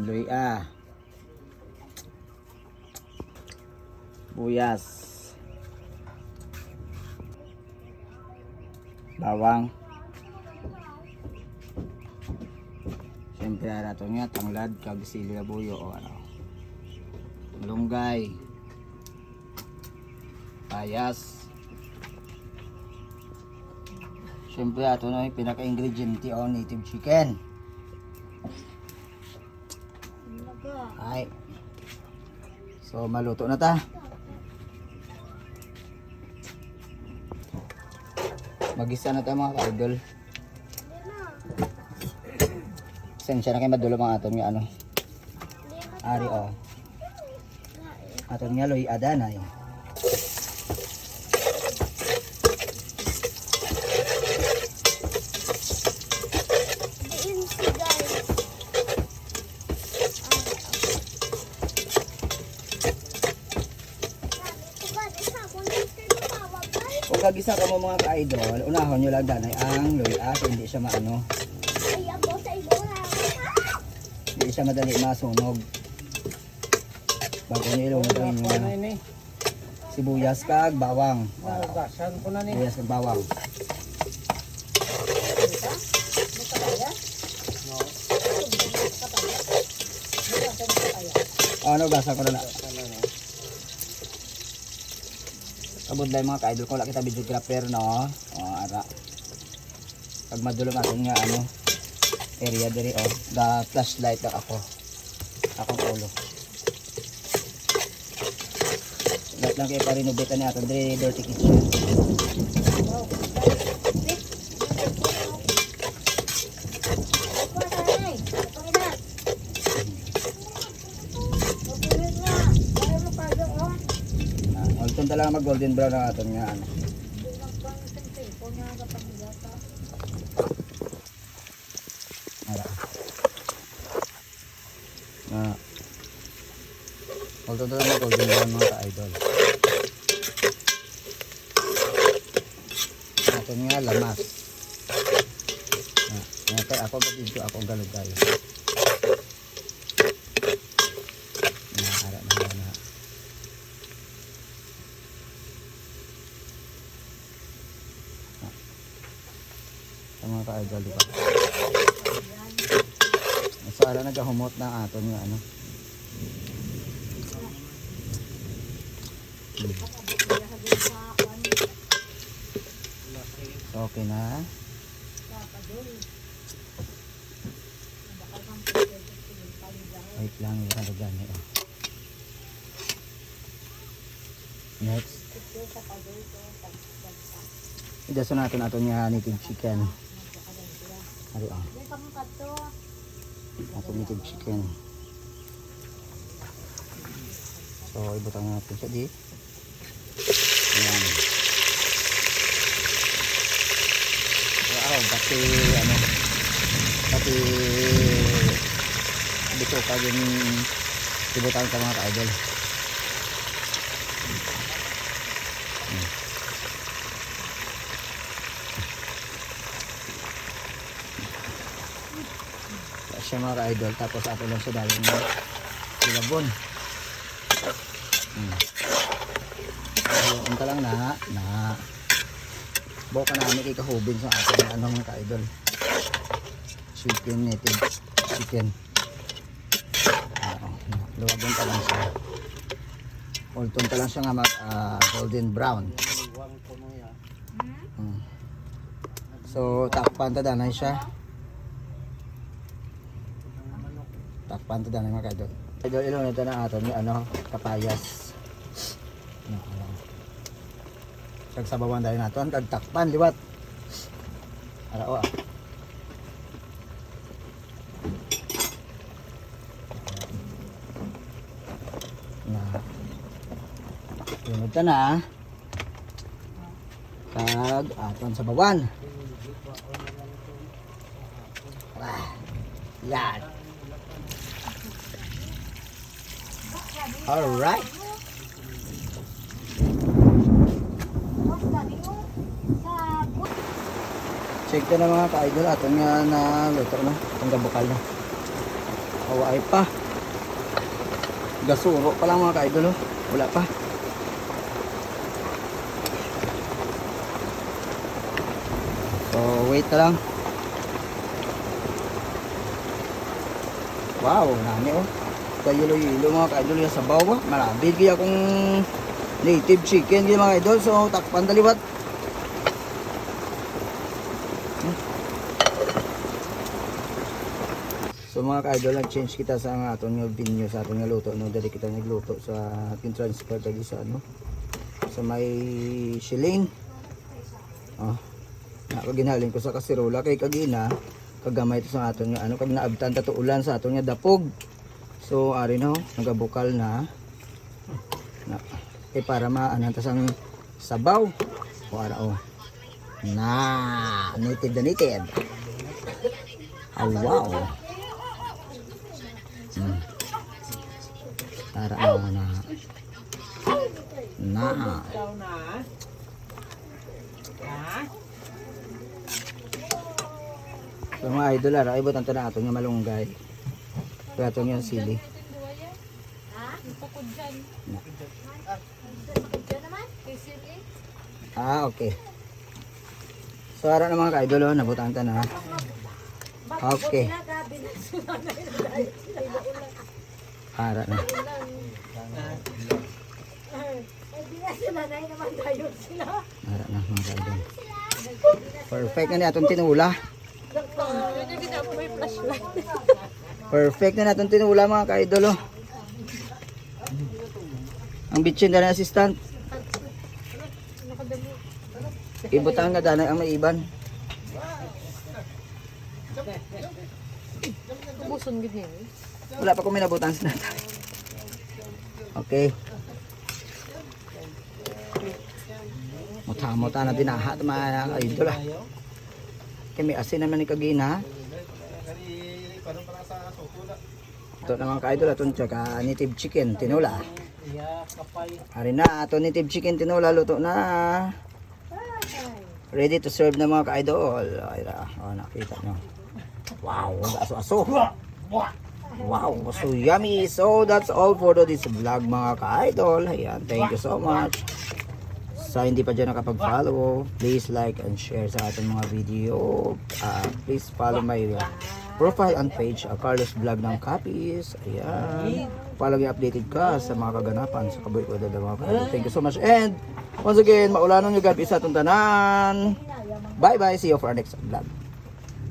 Luya. Buyas. Bawang. Siyempre arato nga tanglad kag sili buyo o ano. Malunggay. Payas. Siyempre ato na yung pinaka-ingredient o native chicken. Ay. So maluto na ta. Magisa na tayo mga ka-idol. Sensya na kayo madulo mga aton nga ano. Ari o. Aton nga loy adanay. Kung gagisa ka mo mga ka-idol, unahon nyo lang danay ang luya so hindi siya maano. Hindi siya madali masunog. Bago nyo ilunod ang inyong sibuyas kag bawang. Sibuyas kag bawang. Ano gasa ko na na. Kabudlay mga ka-idol ko, wala kita videographer no. Ara. Pag madulong atin nga ano area diri oh, the flashlight na ako. Akong ulo. Lahat lang kayo pa-renovate na atin diri dirty kitchen. Ulton talaga mag golden brown ang aton nga ano. Ulton talaga mag golden brown mga ka-idol. Aton nga lamas. Ngayon ako ba-video akong galog tayo. Mga ka-idol diba? So ara nagahumot na aton yung ano. So, okay na. Wait lang yung kalagyan eh. Next. Idaso natin aton yung native chicken. Ari ah. Ato native chicken. So ibutang natin siya di. Ayan. Wow, pati ano, pati dito pa yung ibutang ka mga ka-idol. Siya mga ka-idol, tapos ato lang siya dahil na ilabon. Unta lang na buka na kami ikahubin sa ating ano mga ka-idol, chicken, native chicken. Luwagin pa lang siya, ulton pa lang siya nga mag golden brown. So takpan ta danay siya. Takpan to dahil mga ka-idol. Idol ilong nito na ato ni ano, kapayas. Sagsabawan dahil nato ang takpan liwat. Arao ah. Na. Lunod ta na. Kag aton sa bawan. Yan. Alright. Check na mga ka-idol. Ato nga na luto na. Itong gabukal na. Kaway pa. Gasuro pa lang mga ka-idol. Oh. Wala pa. So, wait na lang. Wow, nani oh. Kayulo-yulo mga ka-idol yung sabaw ba? Marami kaya akong native chicken kaya mga ka-idol. So, takpan daliwat. So mga ka-idol, nag-change kita sa aton nga venue, sa aton nga luto. No? Dali kita nagluto sa ating transfer dali sa ano. Sa may shilling. Oh. Nakaginhalin ko sa kasirola kay kagina. Kagamay ito sa aton nga ano. Kag naabtan tato ulan sa aton nga dapog. So ari na oh, nagabukal na. Para maanan tas ang sabaw. O ara oh. Na, native na native. Oh, wow. Para na. So mga idol, ara ibot ang tanang atong nga malunggay. Kaya atong yung sili. Ah, okay. So ara na mga ka-idol, oh, nabutan ta na. Okay. Ara na. Ara na mga ka-idol. Perfect na ni atong tinula. Perfect na natong tinula mga ka-idol. Oh. Ang bitchin na rin assistant. Ibutan nga danay ang maiban. Buson gid ni. Wala pa ko minabutan sa nata. Okay. Muta-muta na dinahat mga idol ah. Kaya may asin naman ni kagina. Ito naman ka-idol atong tsaka native chicken tinula. Hari na ato native chicken tinula luto na. Ready to serve na mga ka-idol. Ay ra, oh, nakita nyo. Wow, aso-aso. Wow, so yummy. So that's all for this vlog mga ka-idol. Ayan, thank you so much. Sa hindi pa dyan nakapag-follow, please like and share sa ating mga video. Please follow my profile and page, Carlos Vlog ng Capiz. Ayan. Follow yung updated ka sa mga kaganapan sa kaboy ko dada mga ka-idol. Thank you so much. And once again, maulanon yung gabi sa itong tanan. Bye bye. See you for our next vlog.